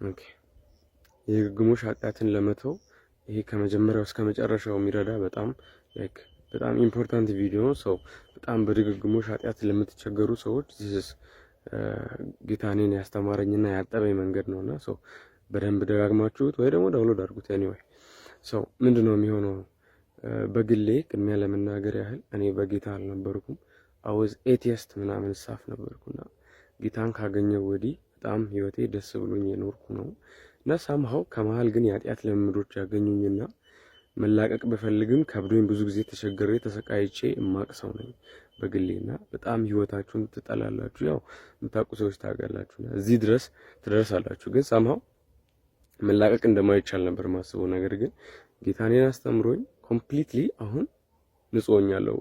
ኦኬ የግግሞሽ ኃጢአትን ለመተው ይሄ ከመጀመሪያው እስከ መጨረሻው የሚረዳ በጣም ኢምፖርታንት ቪዲዮ ነው። ሰው በጣም በድግግሞሽ ኃጢአት ለምትቸገሩ ሰዎች ጌታኔን ያስተማረኝና ያጠበኝ መንገድ ነውና ሰው በደንብ ደጋግማችሁት ወይ ደግሞ ዳውንሎድ አድርጉት። ኤኒዌይ ሰው ምንድነው የሚሆነው? በግሌ ቅድሚያ ለመናገር ያህል እኔ በጌታ አልነበርኩም። አወዝ ኤቲስት ምናምን ሳፍ ነበርኩና ጌታን ካገኘው ወዲህ በጣም ህይወቴ ደስ ብሎኝ የኖርኩ ነው እና ሳምሃው ከመሃል ግን የኃጢአት ልምምዶች ያገኙኝና መላቀቅ በፈልግም ከብዶኝ ብዙ ጊዜ ተቸግሬ ተሰቃይቼ እማቅሰው ነኝ በግሌና በጣም ህይወታችሁን ትጠላላችሁ። ያው የምታውቁ ሰዎች ታውቃላችሁና እዚህ ድረስ ትደርሳላችሁ። ግን ሳምሃው መላቀቅ እንደማይቻል ነበር ማስበው። ነገር ግን ጌታኔን አስተምሮኝ ኮምፕሊትሊ አሁን ንጾኛለሁ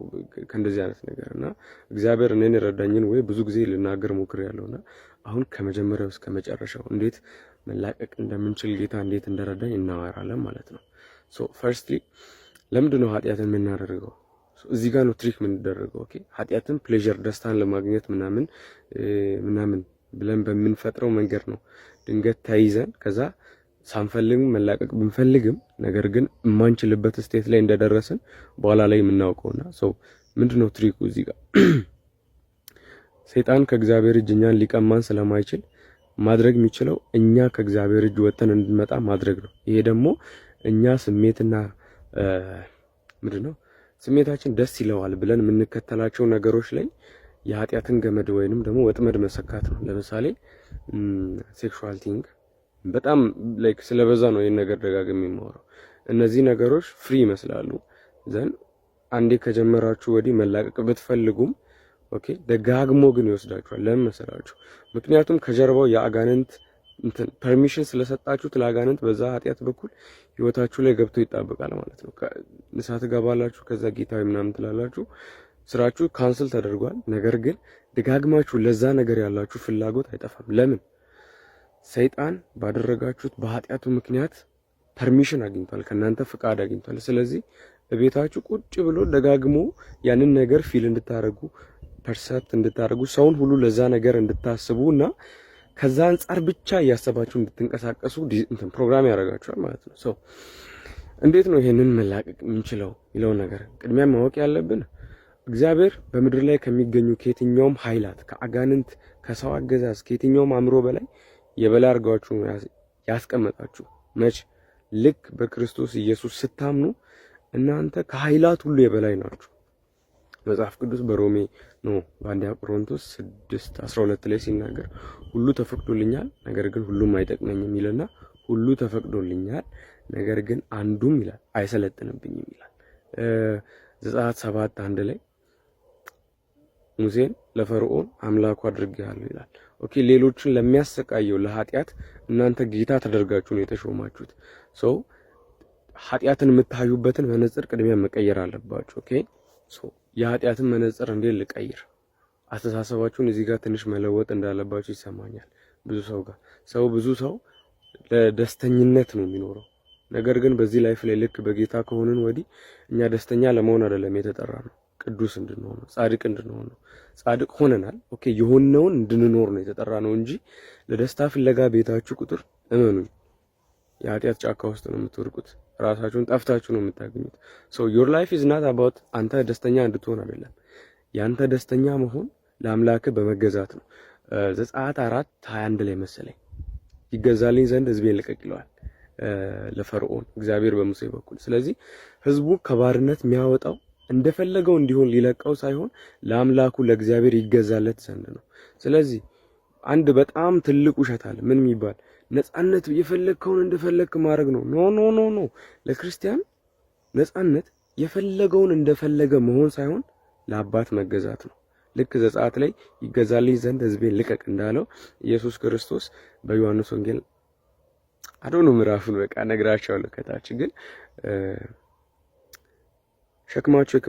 ከእንደዚህ አይነት ነገርና እግዚአብሔር እኔን ረዳኝን ወይ ብዙ ጊዜ ልናገር ሞክሬያለሁና አሁን ከመጀመሪያው እስከ መጨረሻው እንዴት መላቀቅ እንደምንችል ጌታ እንዴት እንደረዳኝ እናወራለን ማለት ነው። ሶ ፈርስትሊ ለምንድነው ኃጢአትን የምናደርገው? እዚህ ጋር ነው ትሪክ የምንደረገው። ኦኬ ኃጢአትን ፕሌዠር ደስታን ለማግኘት ምናምን ብለን በምንፈጥረው መንገድ ነው ድንገት ተይዘን ከዛ ሳንፈልግ መላቀቅ ብንፈልግም ነገር ግን የማንችልበት ስቴት ላይ እንደደረስን በኋላ ላይ የምናውቀውና ሰው ምንድነው ትሪኩ እዚህ ጋር ሰይጣን ከእግዚአብሔር እጅ እኛን ሊቀማን ስለማይችል ማድረግ የሚችለው እኛ ከእግዚአብሔር እጅ ወጥተን እንድንመጣ ማድረግ ነው። ይሄ ደግሞ እኛ ስሜትና ስሜታችን ደስ ይለዋል ብለን የምንከተላቸው ነገሮች ላይ የኃጢአትን ገመድ ወይንም ደግሞ ወጥመድ መሰካት ነው። ለምሳሌ ሴክሹዋል ቲንግ በጣም ስለበዛ ነው ይሄን ነገር ደጋግሜ የማወራው። እነዚህ ነገሮች ፍሪ ይመስላሉ ዘን አንዴ ከጀመራችሁ ወዲህ መላቀቅ ብትፈልጉም ኦኬ ደጋግሞ ግን ይወስዳችኋል። ለምን መሰላችሁ? ምክንያቱም ከጀርባው የአጋንንት ፐርሚሽን ስለሰጣችሁት ለአጋንንት በዛ ኃጢአት በኩል ህይወታችሁ ላይ ገብቶ ይጣበቃል ማለት ነው። ንስሐ ትገባላችሁ፣ ከዛ ጌታዊ ምናምን ትላላችሁ፣ ስራችሁ ካንስል ተደርጓል። ነገር ግን ደጋግማችሁ ለዛ ነገር ያላችሁ ፍላጎት አይጠፋም። ለምን? ሰይጣን ባደረጋችሁት በኃጢአቱ ምክንያት ፐርሚሽን አግኝቷል፣ ከናንተ ፍቃድ አግኝቷል። ስለዚህ በቤታችሁ ቁጭ ብሎ ደጋግሞ ያንን ነገር ፊል እንድታረጉ ፐርሰፕት እንድታረጉ ሰውን ሁሉ ለዛ ነገር እንድታስቡና ከዛ አንፃር ብቻ እያሰባችሁ እንድትንቀሳቀሱ ፕሮግራም ያደርጋችኋል ማለት ነው። ሶ እንዴት ነው ይሄንን መላቀቅ የምንችለው የሚለው ነገር ቅድሚያ ማወቅ ያለብን እግዚአብሔር በምድር ላይ ከሚገኙ ከየትኛውም ኃይላት ከአጋንንት ከሰው አገዛዝ ከየትኛውም አእምሮ በላይ የበላይ አድርጋችሁ ያስቀመጣችሁ መች ልክ በክርስቶስ ኢየሱስ ስታምኑ እናንተ ከኃይላት ሁሉ የበላይ ናችሁ። መጽሐፍ ቅዱስ በሮሜ ነው በአንደኛ ቆሮንቶስ 6:12 ላይ ሲናገር ሁሉ ተፈቅዶልኛል ነገር ግን ሁሉም አይጠቅመኝም ይልና ሁሉ ተፈቅዶልኛል ነገር ግን አንዱም ይላል አይሰለጥንብኝም ይላል። ዘጸአት 7:1 ላይ ሙሴን ለፈርዖን አምላኩ አድርጌሃለሁ ይላል። ኦኬ ሌሎችን ለሚያሰቃየው ለኃጢአት እናንተ ጌታ ተደርጋችሁ ነው የተሾማችሁት። ሶ ኃጢአትን የምታዩበትን መነጽር ቅድሚያ መቀየር አለባችሁ። ኦኬ ሶ የኃጢአትን መነጽር እንዴት ልቀይር? አስተሳሰባችሁን እዚህ ጋር ትንሽ መለወጥ እንዳለባችሁ ይሰማኛል። ብዙ ሰው ለደስተኝነት ነው የሚኖረው። ነገር ግን በዚህ ላይፍ ላይ ልክ በጌታ ከሆነን ወዲህ እኛ ደስተኛ ለመሆን አይደለም የተጠራ ነው፣ ቅዱስ እንድንሆን ነው፣ ጻድቅ እንድንሆን ነው። ጻድቅ ሆነናል። ኦኬ የሆነውን እንድንኖር ነው የተጠራ ነው እንጂ ለደስታ ፍለጋ ቤታችሁ ቁጥር እመኑኝ የኃጢአት ጫካ ውስጥ ነው የምትወርቁት። ራሳችሁን ጠፍታችሁ ነው የምታገኙት። ሶ ዩር ላይፍ ኢዝ ናት አባውት አንተ ደስተኛ እንድትሆን አይደለም። ያንተ ደስተኛ መሆን ለአምላክ በመገዛት ነው። ዘጸአት 4:21 ላይ መሰለኝ ይገዛልኝ ዘንድ ሕዝቤን ልቀቅ ይለዋል ለፈርዖን እግዚአብሔር በሙሴ በኩል። ስለዚህ ሕዝቡ ከባርነት የሚያወጣው እንደፈለገው እንዲሆን ሊለቀው ሳይሆን ለአምላኩ ለእግዚአብሔር ይገዛለት ዘንድ ነው። ስለዚህ አንድ በጣም ትልቅ ውሸት አለ። ምን የሚባል ነፃነት የፈለግከውን እንደፈለግክ ማድረግ ነው። ኖ ለክርስቲያን ነፃነት የፈለገውን እንደፈለገ መሆን ሳይሆን ለአባት መገዛት ነው። ልክ ዘጸአት ላይ ይገዛልኝ ዘንድ ሕዝቤን ልቀቅ እንዳለው ኢየሱስ ክርስቶስ በዮሐንስ ወንጌል አዶኑ ምዕራፉን በቃ ነግራቸዋለሁ ከታች ግን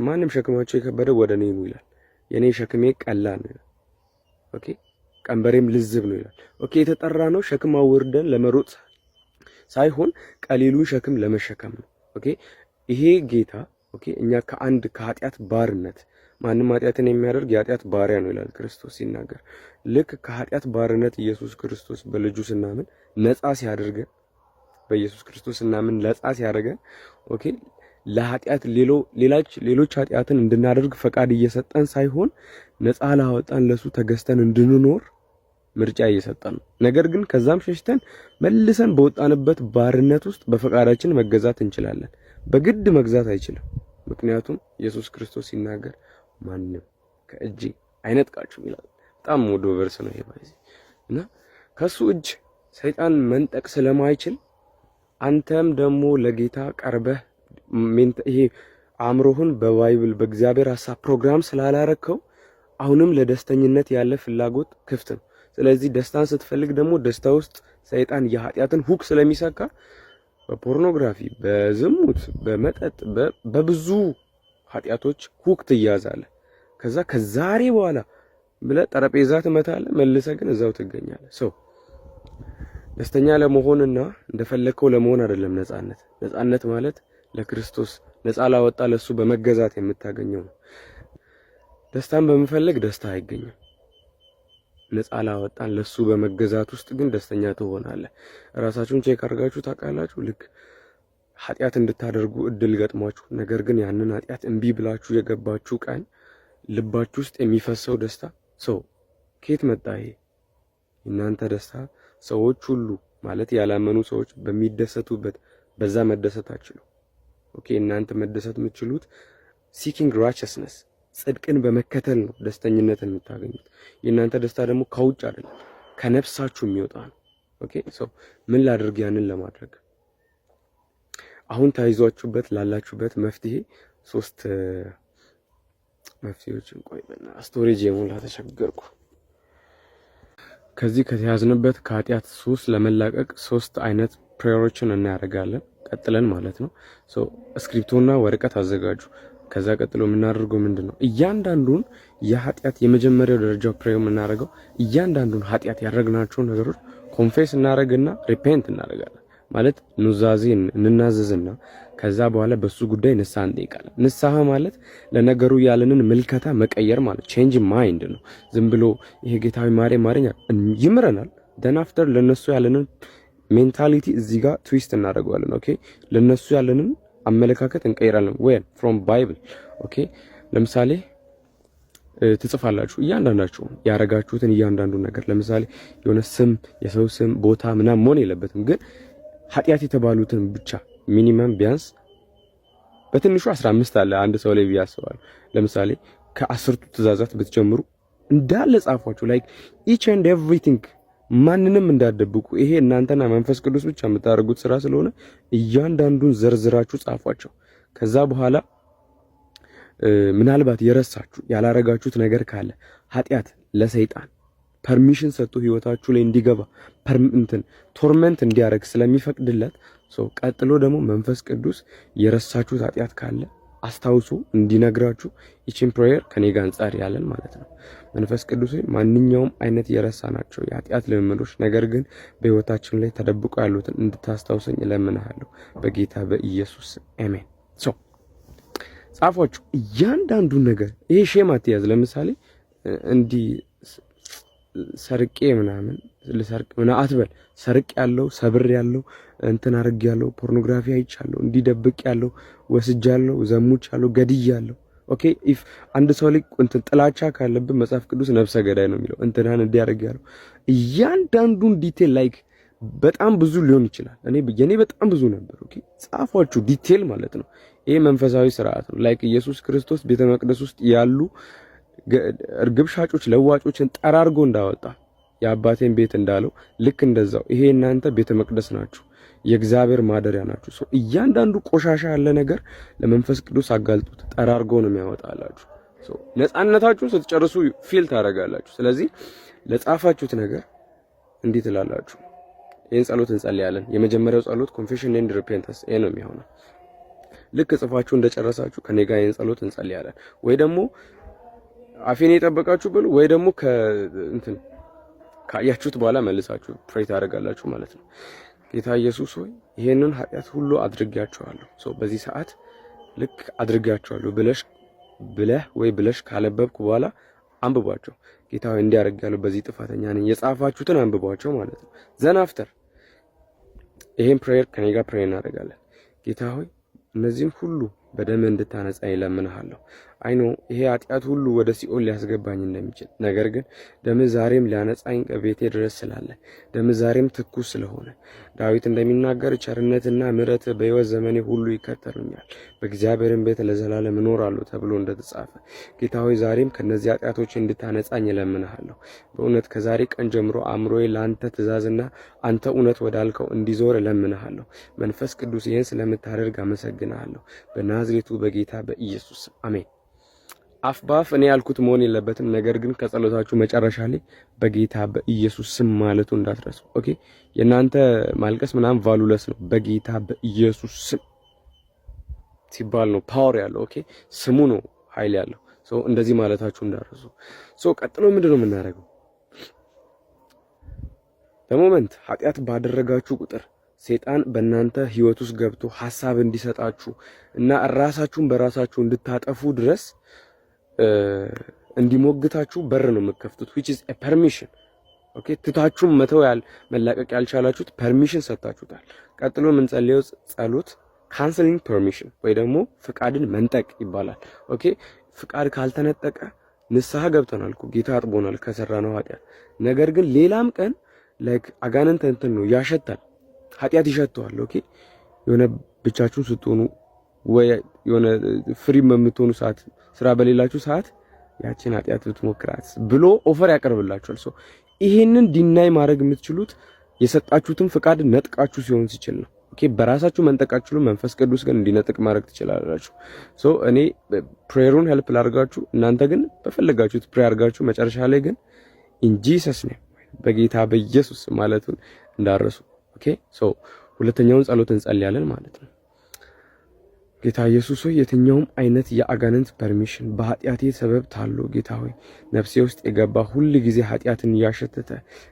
ማንም ሸክማቸው የከበደ ወደ እኔ ነው ይላል። የኔ ሸክሜ ቀላል ነው። ኦኬ ቀንበሬም ልዝብ ነው ይላል። ኦኬ የተጠራ ነው ሸክም አውርደን ለመሮጥ ሳይሆን ቀሊሉን ሸክም ለመሸከም ነው። ኦኬ ይሄ ጌታ ኦኬ እኛ ከኃጢአት ባርነት ማንም ኃጢአትን የሚያደርግ የኃጢአት ባሪያ ነው ይላል ክርስቶስ ሲናገር። ልክ ከኃጢአት ባርነት ኢየሱስ ክርስቶስ በልጁ ስናምን ነፃ ሲያደርገን፣ በኢየሱስ ክርስቶስ ስናምን ነፃ ሲያደርገን ኦኬ ለኃጢአት ሌሎች ኃጢአትን እንድናደርግ ፈቃድ እየሰጠን ሳይሆን ነፃ ላወጣን ለሱ ተገዝተን እንድንኖር ምርጫ እየሰጠን ነው። ነገር ግን ከዛም ሸሽተን መልሰን በወጣንበት ባርነት ውስጥ በፈቃዳችን መገዛት እንችላለን። በግድ መግዛት አይችልም። ምክንያቱም ኢየሱስ ክርስቶስ ሲናገር ማንም ከእጄ አይነጥቃችሁም ይላል። በጣም ወዶ ቨርስ ነው ይሄ ባይዚ እና ከሱ እጅ ሰይጣን መንጠቅ ስለማይችል አንተም ደግሞ ለጌታ ቀርበህ ይሄ አእምሮህን በባይብል በእግዚአብሔር ሐሳብ ፕሮግራም ስላላረከው አሁንም ለደስተኝነት ያለ ፍላጎት ክፍት ነው። ስለዚህ ደስታን ስትፈልግ ደግሞ ደስታ ውስጥ ሰይጣን የኃጢአትን ሁክ ስለሚሰካ በፖርኖግራፊ፣ በዝሙት፣ በመጠጥ፣ በብዙ ኃጢአቶች ሁክ ትያዛለህ። ከዛሬ በኋላ ብለህ ጠረጴዛ ትመታለህ፣ መልሰህ ግን እዛው ትገኛለህ። ሰው ደስተኛ ለመሆንና እንደፈለከው ለመሆን አይደለም ነፃነት። ነፃነት ማለት ለክርስቶስ ነፃ ላወጣ ለሱ በመገዛት የምታገኘው ነው። ደስታን በመፈለግ ደስታ አይገኝም። ነፃ ላወጣን ለሱ በመገዛት ውስጥ ግን ደስተኛ ትሆናለህ። ራሳችሁን ቼክ አድርጋችሁ ታውቃላችሁ? ልክ ኃጢአት እንድታደርጉ እድል ገጥሟችሁ ነገር ግን ያንን ኃጢአት እምቢ ብላችሁ የገባችሁ ቀን ልባችሁ ውስጥ የሚፈሰው ደስታ ሰው ከየት መጣ? ይሄ እናንተ ደስታ ሰዎች ሁሉ ማለት ያላመኑ ሰዎች በሚደሰቱበት በዛ መደሰት አትችሉ። ኦኬ እናንተ መደሰት የምትችሉት ሲኪንግ ራይቸስነስ ጽድቅን በመከተል ነው ደስተኝነትን የምታገኙት። የእናንተ ደስታ ደግሞ ከውጭ አይደለም ከነፍሳችሁ የሚወጣ ነው። ኦኬ ሶ ምን ላድርግ ያንን ለማድረግ? አሁን ታይዟችሁበት ላላችሁበት መፍትሄ 3 መፍትሄዎችን ቆይበና ስቶሬጅ የሞላ ተቸገርኩ። ከዚህ ከተያዝንበት ከኃጢአት ሱስ ለመላቀቅ 3 አይነት ፕሬየሮችን እናደርጋለን ቀጥለን ማለት ነው። ሶ ስክሪፕቶና ወረቀት አዘጋጁ። ከዛ ቀጥሎ የምናደርገው ምንድነው? እያንዳንዱን የኃጢአት የመጀመሪያው ደረጃው ፕሬየር የምናደርገው እያንዳንዱን ኃጢአት ያደረግናቸውን ነገሮች ኮንፌስ እናደርግና ሪፔንት እናደርጋለን። ማለት ኑዛዜን እንናዘዝና ከዛ በኋላ በሱ ጉዳይ ንስሐ እንጠይቃለን። ንስሐ ማለት ለነገሩ ያለንን ምልከታ መቀየር ማለት ቼንጅ ማይንድ ነው። ዝም ብሎ ይሄ ጌታዊ ማረኝ ይምረናል። ደን አፍተር ለነሱ ያለንን ሜንታሊቲ እዚህ ጋር ትዊስት እናደርገዋለን። ኦኬ ለነሱ ያለንን አመለካከት እንቀይራለን። ወይ ፍሮም ባይብል ኦኬ ለምሳሌ ትጽፋላችሁ እያንዳንዳችሁ ያረጋችሁትን እያንዳንዱ ነገር። ለምሳሌ የሆነ ስም የሰው ስም ቦታ ምናምን መሆን የለበትም፣ ግን ኃጢአት የተባሉትን ብቻ ሚኒመም ቢያንስ በትንሹ 15 አለ አንድ ሰው ላይ ቢያስባሉ። ለምሳሌ ከ10ቱ ትእዛዛት ብትጀምሩ እንዳለ ጻፏችሁ። ላይክ ኢች ኤንድ ኤቭሪቲንግ ማንንም እንዳደብቁ። ይሄ እናንተና መንፈስ ቅዱስ ብቻ የምታደርጉት ስራ ስለሆነ እያንዳንዱን ዘርዝራችሁ ጻፏቸው። ከዛ በኋላ ምናልባት የረሳችሁ ያላረጋችሁት ነገር ካለ ኃጢአት ለሰይጣን ፐርሚሽን ሰጥቶ ህይወታችሁ ላይ እንዲገባ ቶርመንት እንዲያደርግ ስለሚፈቅድለት ቀጥሎ ደግሞ መንፈስ ቅዱስ የረሳችሁት ኃጢአት ካለ አስታውሱ እንዲነግራችሁ ይችን ፕሬየር ከኔ ጋር እንጸልያለን ማለት ነው። መንፈስ ቅዱስ ማንኛውም አይነት የረሳናቸው የኃጢአት ልምምዶች ነገር ግን በህይወታችን ላይ ተደብቆ ያሉትን እንድታስታውሰኝ እለምንሃለሁ በጌታ በኢየሱስ አሜን። ጻፏችሁ እያንዳንዱ ነገር። ይሄ ሼም አትያዝ። ለምሳሌ እንዲህ ሰርቄ ምናምን ልሰርቅ ምናምን አትበል። ሰርቅ ያለው ሰብር ያለው አርግ ያለው ፖርኖግራፊ አይቻለሁ እንዲደብቅ ያለው ወስጃለሁ ዘሙቻለሁ ገድያለሁ። ኦኬ ኢፍ አንድ ሰው ላይ ጥላቻ ካለበት መጽሐፍ ቅዱስ ነፍሰ ገዳይ ነው የሚለው። እንዲያርግ ያለው እያንዳንዱን ዲቴል ላይክ በጣም ብዙ ሊሆን ይችላል። የኔ በጣም ብዙ ነበር። ኦኬ ጻፏችሁ ዲቴል ማለት ነው። ይሄ መንፈሳዊ ስርዓት ነው። ላይክ ኢየሱስ ክርስቶስ ቤተ መቅደስ ውስጥ ያሉ እርግብ ሻጮች ለዋጮችን ጠራርጎ እንዳወጣ የአባቴን ቤት እንዳለው ልክ እንደዛው ይሄ እናንተ ቤተ መቅደስ ናችሁ፣ የእግዚአብሔር ማደሪያ ናችሁ። ሶ እያንዳንዱ ቆሻሻ ያለ ነገር ለመንፈስ ቅዱስ አጋልጡት፣ ጠራርጎ ነው የሚያወጣላችሁ። ሶ ነፃነታችሁን ስትጨርሱ ፊል ታደርጋላችሁ። ስለዚህ ለጻፋችሁት ነገር እንዲህ ትላላችሁ። ይሄን ጸሎት እንጸልያለን። የመጀመሪያው ጸሎት ኮንፌሽን ኤንድ ሪፔንታንስ ይሄ ነው የሚሆነው። ልክ ጽፋችሁ እንደጨረሳችሁ ከኔ ጋር ይሄን ጸሎት እንጸልያለን። ወይ ደግሞ አፌን የጠበቃችሁ ብሉ፣ ወይ ደግሞ ካያችሁት በኋላ መልሳችሁ ፕሬይ ታደርጋላችሁ ማለት ነው። ጌታ ኢየሱስ ሆይ ይሄንን ኃጢአት ሁሉ አድርጌያቸዋለሁ። በዚህ ሰዓት ልክ አድርጌያቸዋለሁ ብለሽ ብለህ ወይ ብለሽ ካለበብኩ በኋላ አንብቧቸው። ጌታ ሆይ እንዲያደርግ ያለው በዚህ ጥፋተኛ ነኝ የጻፋችሁትን አንብቧቸው ማለት ነው። ዘን አፍተር ይሄን ፕሬየር ከኔ ጋር ፕሬይ እናደርጋለን። ጌታ ሆይ እነዚህን ሁሉ በደም እንድታነጻኝ እለምንሃለሁ። አይኖ ይሄ ኃጢአት ሁሉ ወደ ሲኦል ሊያስገባኝ እንደሚችል፣ ነገር ግን ደም ዛሬም ሊያነጻኝ ከቤቴ ድረስ ስላለ፣ ደም ዛሬም ትኩስ ስለሆነ ዳዊት እንደሚናገር ቸርነትና ምሕረት በሕይወት ዘመኔ ሁሉ ይከተሉኛል፣ በእግዚአብሔርም ቤት ለዘላለም እኖራለሁ ተብሎ እንደተጻፈ ጌታ ሆይ ዛሬም ከነዚህ ኃጢአቶች እንድታነጻኝ እለምንሃለሁ። በእውነት ከዛሬ ቀን ጀምሮ አእምሮዬ ለአንተ ትእዛዝና አንተ እውነት ወዳልከው እንዲዞር እለምንሃለሁ። መንፈስ ቅዱስ ይህን ስለምታደርግ አመሰግንሃለሁ። በናዝሬቱ በጌታ በኢየሱስ አሜን። አፍ በአፍ እኔ ያልኩት መሆን የለበትም። ነገር ግን ከጸሎታችሁ መጨረሻ ላይ በጌታ በኢየሱስ ስም ማለቱ እንዳትረሱ። ኦኬ፣ የናንተ ማልቀስ ምናምን ቫሉለስ ነው። በጌታ በኢየሱስ ስም ሲባል ነው ፓወር ያለው። ኦኬ፣ ስሙ ነው ኃይል ያለው። ሶ እንደዚህ ማለታችሁ እንዳትረሱ። ሶ ቀጥሎ ምንድነው የምናደርገው? በሞመንት ኃጢአት ባደረጋችሁ ቁጥር ሰይጣን በእናንተ ህይወት ውስጥ ገብቶ ሐሳብ እንዲሰጣችሁ እና ራሳችሁን በራሳችሁ እንድታጠፉ ድረስ እንዲሞግታችሁ በር ነው የምትከፍቱት which is a permission ኦኬ። ትታችሁም መተው መላቀቅ ያልቻላችሁት ፐርሚሽን ሰጣችሁታል። ቀጥሎ የምንጸልየው ጸሎት ካንሰሊንግ ፐርሚሽን ወይ ደግሞ ፍቃድን መንጠቅ ይባላል። ኦኬ፣ ፍቃድ ካልተነጠቀ ንስሐ ገብተናል እኮ ጌታ አጥቦናል ከሰራነው ኃጢአት። ነገር ግን ሌላም ቀን ላይክ አጋንንት እንትን ነው ያሸታል፣ ኃጢአት ይሸተዋል። ኦኬ፣ የሆነ ብቻችሁን ስትሆኑ ወይ የሆነ ፍሪ የምትሆኑ ሰዓት ስራ በሌላችሁ ሰዓት ያቺን ኃጢአት ብትሞክራት ብሎ ኦፈር ያቀርብላችኋል። ሶ ይሄንን ዲናይ ማድረግ የምትችሉት የሰጣችሁትን ፍቃድ ነጥቃችሁ ሲሆን ሲችል ነው። ኦኬ፣ በራሳችሁ መንጠቃችሁ መንፈስ ቅዱስ ግን እንዲነጥቅ ማድረግ ትችላላችሁ። ሶ እኔ ፕሬየሩን ሄልፕ ላድርጋችሁ፣ እናንተ ግን በፈለጋችሁት ፕሬየር አድርጋችሁ መጨረሻ ላይ ግን ኢን ጂሰስ ኔም በጌታ በኢየሱስ ማለቱን እንዳረሱ። ኦኬ፣ ሶ ሁለተኛውን ጸሎት እንጸልያለን ማለት ነው። ጌታ ኢየሱስ ሆይ የትኛውም አይነት የአጋንንት ፐርሚሽን በኃጢአቴ ሰበብ ታሎ ጌታ ሆይ ነፍሴ ውስጥ የገባ ሁሉ ጊዜ ኃጢአትን እያሸተተ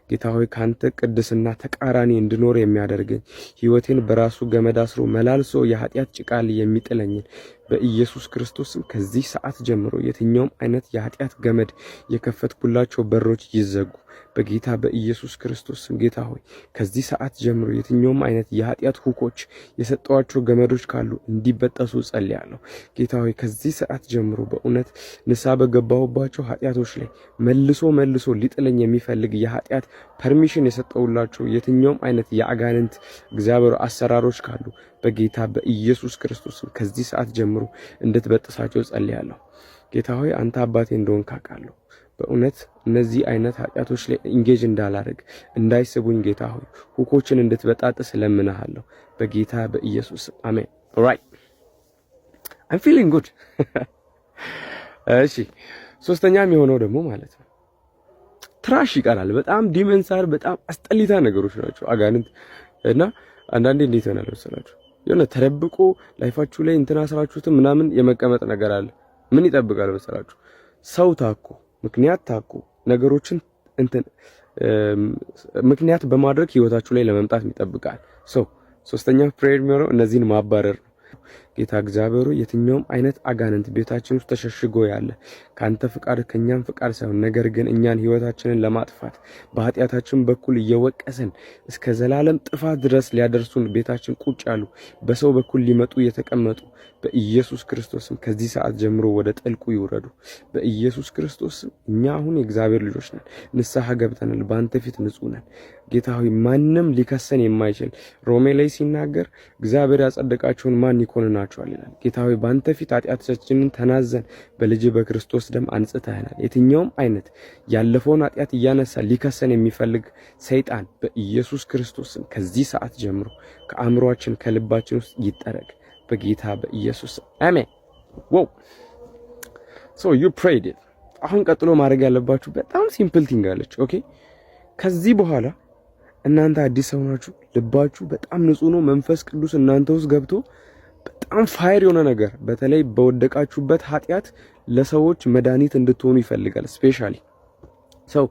ጌታ ሆይ ካንተ ቅድስና ተቃራኒ እንድኖር የሚያደርገኝ ሕይወቴን በራሱ ገመድ አስሮ መላልሶ የኃጢአት ጭቃል የሚጥለኝን በኢየሱስ ክርስቶስም ከዚህ ሰዓት ጀምሮ የትኛውም አይነት የኃጢአት ገመድ የከፈትኩላቸው በሮች ይዘጉ። በጌታ በኢየሱስ ክርስቶስም ጌታ ሆይ ከዚህ ሰዓት ጀምሮ የትኛውም አይነት የኃጢአት ሁኮች የሰጠዋቸው ገመዶች ካሉ እንዲበጠሱ ጸልያለሁ። ጌታ ሆይ ከዚህ ሰዓት ጀምሮ በእውነት ንስሐ በገባሁባቸው ኃጢአቶች ላይ መልሶ ሊጥለኝ የሚፈልግ የኃጢአት ፐርሚሽን የሰጠውላቸው የትኛውም አይነት የአጋንንት እግዚአብሔር አሰራሮች ካሉ በጌታ በኢየሱስ ክርስቶስም ከዚህ ሰዓት ጀምሮ እንድትበጥሳቸው ጸልያለሁ። ጌታ ሆይ አንተ አባቴ እንደሆንክ አውቃለሁ። በእውነት እነዚህ አይነት ኃጢአቶች ላይ ኢንጌጅ እንዳላደርግ እንዳይስቡኝ ጌታ ሆይ ሁኮችን እንድትበጣጥስ ለምንሃለሁ በጌታ በኢየሱስ አሜን። ኦልራይት I'm feeling good። እሺ፣ ሶስተኛም የሆነው ደግሞ ማለት ነው ትራሽ ይቀራል። በጣም ዲመንሳር በጣም አስጠሊታ ነገሮች ናቸው አጋንንት እና አንዳንዴ እንዴት ይሆናል መሰላችሁ የሆነ ተደብቆ ላይፋችሁ ላይ እንትና ስራችሁትን ምናምን የመቀመጥ ነገር አለ። ምን ይጠብቃል መሰላችሁ? ሰው ታኮ ምክንያት ታኮ ነገሮችን እንትን ምክንያት በማድረግ ህይወታችሁ ላይ ለመምጣት ይጠብቃል። ሶስተኛ ፕሬየር የሚሆነው እነዚህን ማባረር ነው። ጌታ እግዚአብሔር የትኛውም አይነት አጋንንት ቤታችን ውስጥ ተሸሽጎ ያለ ካንተ ፍቃድ ከኛም ፍቃድ ሳይሆን ነገር ግን እኛን ህይወታችንን ለማጥፋት በኃጢአታችን በኩል እየወቀሰን እስከ ዘላለም ጥፋት ድረስ ሊያደርሱን ቤታችን ቁጭ ያሉ በሰው በኩል ሊመጡ የተቀመጡ በኢየሱስ ክርስቶስም ከዚህ ሰዓት ጀምሮ ወደ ጥልቁ ይውረዱ። በኢየሱስ ክርስቶስም እኛ አሁን የእግዚአብሔር ልጆች ነን፣ ንስሐ ገብተናል፣ በአንተ ፊት ንጹህ ነን። ጌታ ሆይ ማንም ሊከሰን የማይችል ሮሜ ላይ ሲናገር እግዚአብሔር ያጸደቃቸውን ማን ይኮንናቸዋል ይላል። ጌታ ሆይ በአንተ ፊት ኃጢአታችንን ተናዘን በልጅ በክርስቶስ ደም አንጽተናል። የትኛውም አይነት ያለፈውን ኃጢአት እያነሳ ሊከሰን የሚፈልግ ሰይጣን በኢየሱስ ክርስቶስም ከዚህ ሰዓት ጀምሮ ከአእምሯችን ከልባችን ውስጥ ይጠረግ በጌታ በኢየሱስ አሜን። ዋው ሶ ዩ ፕሬይድ ኢት። አሁን ቀጥሎ ማድረግ ያለባችሁ በጣም ሲምፕል ቲንግ አለች። ኦኬ ከዚህ በኋላ እናንተ አዲስ ሰው ናችሁ፣ ልባችሁ በጣም ንጹህ ነው። መንፈስ ቅዱስ እናንተ ውስጥ ገብቶ በጣም ፋየር የሆነ ነገር በተለይ በወደቃችሁበት ኃጢአት ለሰዎች መድኃኒት እንድትሆኑ ይፈልጋል። ስፔሻሊ ሰው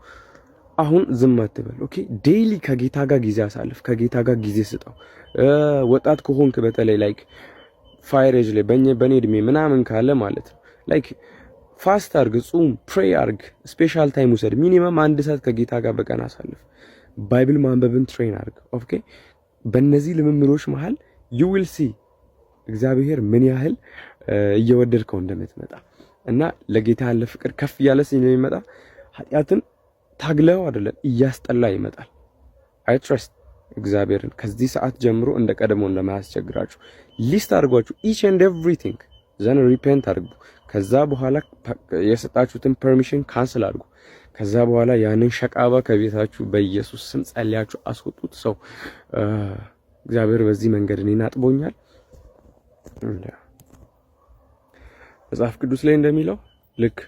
አሁን ዝም አትበል። ኦኬ ዴይሊ ከጌታ ጋር ጊዜ አሳልፍ፣ ከጌታ ጋር ጊዜ ስጠው። ወጣት ከሆንክ በተለይ ላይክ ፋየር ኤጅ ላይ በኔ እድሜ ምናምን ካለ ማለት ነው ላይክ ፋስት አርግ፣ ጹም፣ ፕሬይ አርግ፣ ስፔሻል ታይም ውሰድ። ሚኒመም 1 ሰዓት ከጌታ ጋር በቀን አሳልፍ። ባይብል ማንበብን ትሬን አርግ። ኦኬ በእነዚህ ልምምዶች መሃል you will see እግዚአብሔር ምን ያህል እየወደድከው እንደምትመጣ እና ለጌታ ያለ ፍቅር ከፍ ያለ ስለሚመጣ ኃጢአትን ታግለው አይደለም እያስጠላ ይመጣል። I trust እግዚአብሔርን ከዚህ ሰዓት ጀምሮ እንደ ቀደመው እንደማያስቸግራችሁ ሊስት አድርጓችሁ each and everything ዘን ሪፔንት አድርጉ። ከዛ በኋላ የሰጣችሁትን ፐርሚሽን ካንስል አድርጉ። ከዛ በኋላ ያንን ሸቃባ ከቤታችሁ በኢየሱስ ስም ጸልያችሁ አስወጡት። ሰው እግዚአብሔር በዚህ መንገድ እኔን አጥቦኛል። መጽሐፍ ቅዱስ ላይ እንደሚለው ልክ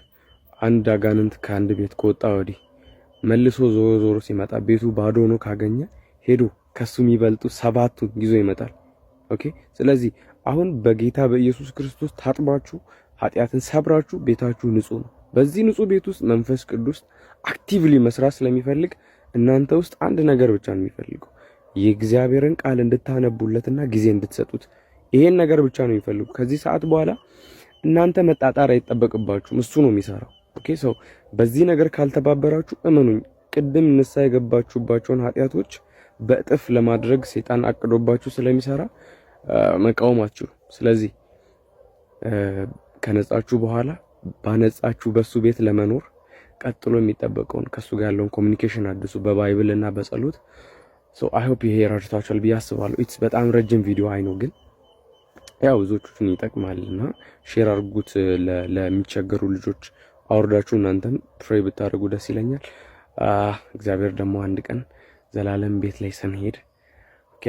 አንድ አጋንንት ከአንድ ቤት ከወጣ ወዲህ መልሶ ዞሮ ዞሮ ሲመጣ ቤቱ ባዶ ሆኖ ካገኘ ሄዶ ከሱ የሚበልጡ 7ቱን ይዞ ይመጣል። ኦኬ ስለዚህ አሁን በጌታ በኢየሱስ ክርስቶስ ታጥባችሁ ኃጢአትን ሰብራችሁ ቤታችሁ ንጹህ ነው። በዚህ ንጹህ ቤት ውስጥ መንፈስ ቅዱስ አክቲቭሊ መስራት ስለሚፈልግ እናንተ ውስጥ አንድ ነገር ብቻ ነው የሚፈልገው፣ የእግዚአብሔርን ቃል እንድታነቡለትና ጊዜ እንድትሰጡት። ይሄን ነገር ብቻ ነው የሚፈልገው። ከዚህ ሰዓት በኋላ እናንተ መጣጣር አይጠበቅባችሁም፣ እሱ ነው የሚሰራው። ኦኬ ሰው በዚህ ነገር ካልተባበራችሁ እመኑኝ ቅድም ንስሐ የገባችሁባቸውን ኃጢአቶች በእጥፍ ለማድረግ ሰይጣን አቅዶባችሁ ስለሚሰራ መቃወማችሁ። ስለዚህ ከነጻችሁ በኋላ ባነጻችሁ በሱ ቤት ለመኖር ቀጥሎ የሚጠበቀውን ከሱ ጋር ያለውን ኮሙኒኬሽን አድሱ በባይብል እና በጸሎት። ሶ አይ ሆፕ ይሄ ረድታችኋል ብዬ አስባለሁ። ኢትስ በጣም ረጅም ቪዲዮ አይ ነው፣ ግን ያው ብዙዎቹን ይጠቅማልና ሼር አድርጉት ለሚቸገሩ ልጆች አውርዳችሁ እናንተም ፕሬይ ብታደርጉ ደስ ይለኛል። እግዚአብሔር ደግሞ አንድ ቀን ዘላለም ቤት ላይ ስንሄድ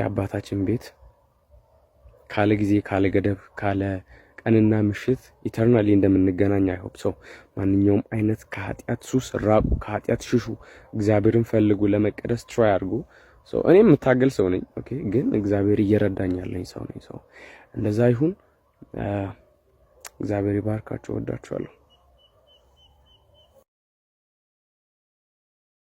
አባታችን ቤት ካለ ጊዜ ካለ ገደብ ካለ ቀንና ምሽት ኢተርናሊ እንደምንገናኝ አይሆፕ። ሰው ማንኛውም አይነት ከኃጢአት ሱስ ራቁ፣ ከኃጢአት ሽሹ፣ እግዚአብሔርን ፈልጉ፣ ለመቀደስ ትራይ አድርጉ። ሰው እኔም የምታገል ሰው ነኝ፣ ኦኬ፣ ግን እግዚአብሔር እየረዳኝ ያለኝ ሰው ነኝ። ሰው እንደዛ ይሁን። እግዚአብሔር ይባርካችሁ። ወዳችኋለሁ።